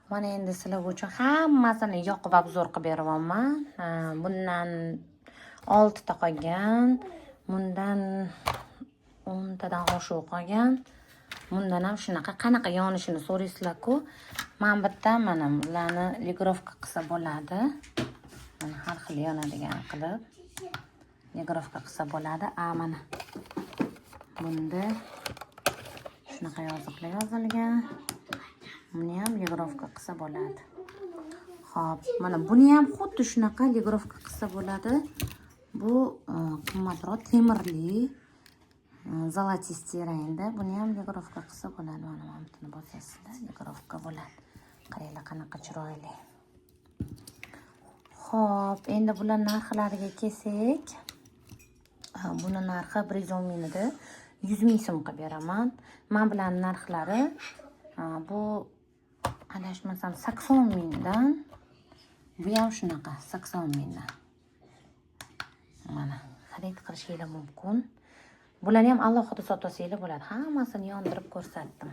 Mana endi sizlar uchun hammasini yoqib obzor qilib beryapman. Bundan 6 ta qolgan, bundan 10 tadan oshiq qolgan. Bundan ham shunaqa qanaqa yonishini so'raysizlar-ku. Men bitta mana bularni ligrovka qilsa bo'ladi. Mana har xil yonadigan qilib ligrovka qilsa bo'ladi. Mana bunda shunaqa yoziqlar yozilgan. Buni ham ligrovka qilsa bo'ladi. Xo'p, mana buni ham xuddi shunaqa ligrovka qilsa bo'ladi. Bu qimmatroq temirli zolotistый rangda. Buni ham ligrovka qilsa bo'ladi. Mana buni bosasizlar, ligrovka bo'ladi. Qaranglar qanaqa chiroyli. Xo'p, endi bular narxlariga kelsak, buni narxi 110 ming edi. 100 ming so'm qilib beraman. Men bilan narxlari bu adashmasam 80 mingdan, bu ham shunaqa 80 mingdan. Mana xarid qilishingiz mumkin. Bularni ham alohida sotsangiz bo'ladi. Hammasini yondirib ko'rsatdim.